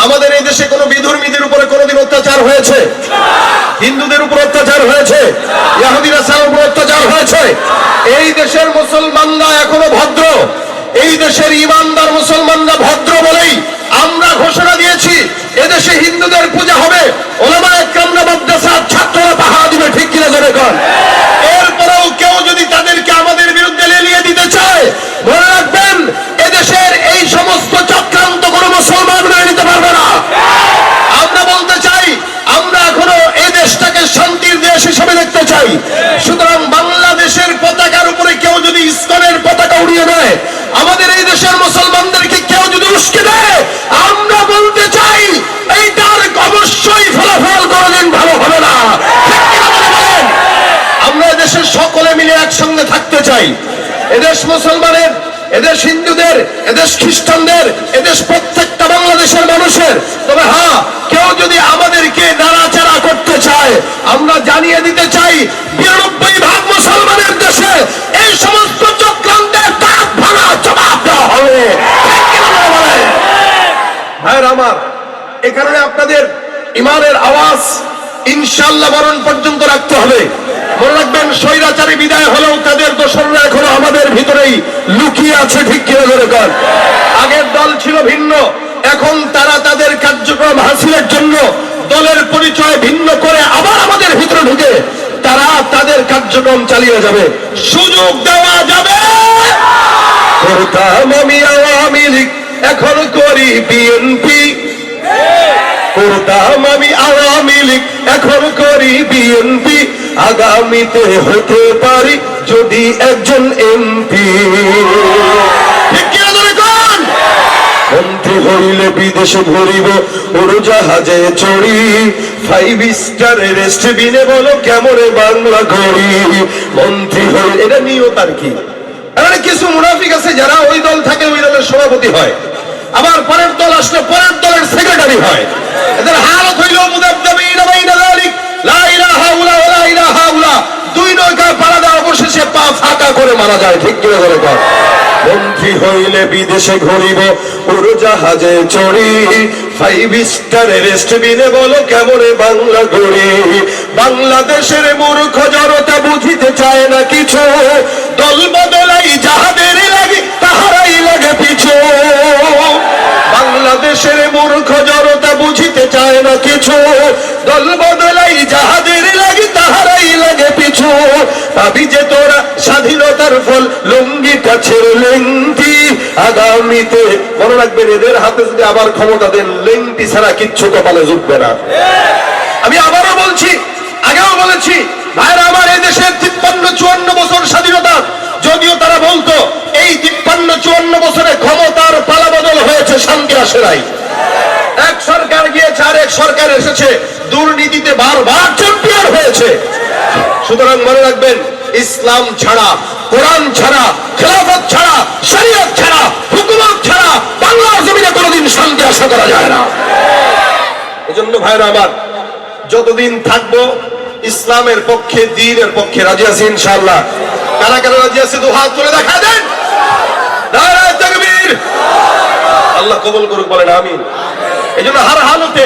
আমাদের এই দেশে কোনো বিধর্মীদের উপরে কোনোদিন অত্যাচার হয়েছে? হিন্দুদের উপর অত্যাচার হয়েছে? ইহুদি নাসারার উপর অত্যাচার হয়েছে? এই দেশের মুসলমানরা এখনো ভদ্র, এই দেশের ঈমানদার মুসলমানরা ভদ্র বলেই আমরা ঘোষণা দিয়েছি এদেশে হিন্দুদের পূজা হবে, ওলামায়ে কেরামরা মাদ্রাসার ছাত্ররা পাহারা দিবে। ঠিক কিনা জোরে কোন? এরপরেও কেউ যদি তাদেরকে আমাদের বিরুদ্ধে লেলিয়ে দিতে চায়, মনে রাখবেন এদেশের এই সমস্ত চক্রান্ত কোনো মুসলমান মেনে নিতে পারবে না। আমরা বলতে চাই আমরা এখনো এই দেশটাকে শান্তির দেশ হিসেবে দেখতে চাই। সুতরাং বাংলাদেশের পতাকার উপরে কেউ যদি ইসকনের পতাকা উড়িয়ে দেয়, আমাদের এই দেশের মুসলমানদেরকে কেউ যদি উস্কে দেয়, আমরা বলতে চাই এইটার অবশ্যই ফলাফল কোনদিন ভালো হবে না। আমরা দেশের সকলে মিলে একসঙ্গে থাকতে চাই। এদেশ মুসলমানের, এদেশ হিন্দুদের, এদেশ খ্রিস্টানদের, এদেশ প্রত্যেকটা বাংলাদেশের মানুষের। তবে হ্যাঁ, কেউ যদি আমাদেরকে নাড়াচাড়া করতে চায়, আমরা জানিয়ে দিতে চাই 92% মুসলমানের দেশে এই সমস্ত চক্রান্তের তাক ভাঙা জবাব দেওয়া হবে। ভাইয়ের আমার, এ কারণে আপনাদের ইমানের আওয়াজ ইনশাআল্লাহ মরণ পর্যন্ত রাখতে হবে। মনে রাখবেন স্বৈরাচারী বিদায় হলেও তাদের দোসররা এখনো আমাদের ভিতরেই লুকিয়ে আছে। ঠিক কিনা ধরে কর? আগের দল ছিল ভিন্ন, এখন তারা তাদের কার্যক্রম হাসিলের জন্য দলের পরিচয় ভিন্ন করে আবার আমাদের ভিতরে ঢুকে তারা তাদের কার্যক্রম চালিয়ে যাবে। সুযোগ দেওয়া যাবে। করতাম আমি আওয়ামী লীগ, এখন করি বিএনপি। করতাম আমি আওয়ামী লীগ, এখন করি বিএনপি। আগামীতে হতে পারি যদি একজন এমপি। মন্ত্রী হইলে বিদেশে ঘুরিব উড়োজাহাজে চড়ি। 5 স্টারের রেস্টুরেন্টে বলো কেমনে বাংলা করি। মন্ত্রী হইলে, এটা নিয়ত আর কি। এখানে কিছু মুনাফিক আছে যারা ওই দল থাকে ওই দলের সভাপতি হয়, আবার পরের দল আসলে পরের দলের সেক্রেটারি হয়। এদের হালত হইল মুদাব্দাবিনা বাইনা যালিক লা ইলাহা ইল্লা ওয়া ইলাহা ইল্লা। দুই নৌকায় পাড়া দেওয়া অবশেষে পা ফাঁকা করে মারা যায়। ঠিক করে ধরে কর। মন্ত্রী হইলে বিদেশে ঘুরিব উড়োজাহাজে চড়ি। 5 স্টারের রেস্টুরেন্টে বলো কেমনে বাংলা গড়ি। বাংলাদেশের মূর্খ জনতা বুঝিতে চায় না কিছু। দল বদলাই যাহাদের লাগে তাহারাই লাগে পিছু। বাংলাদেশের মূর্খ জনতা বুঝিতে চায় না কিছু। দল বদলাই যাহাদের লাগে তাহারাই লাগে পিছু। পাবি যে তোরা স্বাধীনতার ফল, লুঙ্গিটা ছেড়ে লেংটি। আগামীতে মনে রাখবেন এদের হাতে যদি আবার ক্ষমতা দেন, লেংটি ছাড়া কিচ্ছু কপালে জুটবে না। আমি আবারও বলছি, আগেও বলেছি, ভাইরা আমার, এই দেশের 53-54 বছর স্বাধীনতা, যদিও তারা বলতো এই 53-54 বছরে ক্ষমতার পালাবদল হয়েছে, শান্তি আসে নাই। এক সরকার গিয়েছে আর এক সরকার এসেছে, দুর্নীতিতে বারবার চ্যাম্পিয়ন হয়েছে। সুতরাং মনে রাখবেন, ইসলাম ছাড়া, কোরআন ছাড়া, খেলাফত ছাড়া, শরীয়ত ছাড়া, হুকুমত ছাড়া বাংলার জমিনে কোনোদিন শান্তি আশা করা যায় না। এজন্য ভাইরা আমার, যতদিন থাকবো ইসলামের পক্ষে, দ্বীনের পক্ষে রাজি আছি ইনশাআল্লাহ। কারা কারা রাজি আছে দু হাত তুলে দেখা দেন। নারায়ে তাকবীর। আল্লাহ কবুল করুক, বলেন আমিন। এজন্য হার হালতে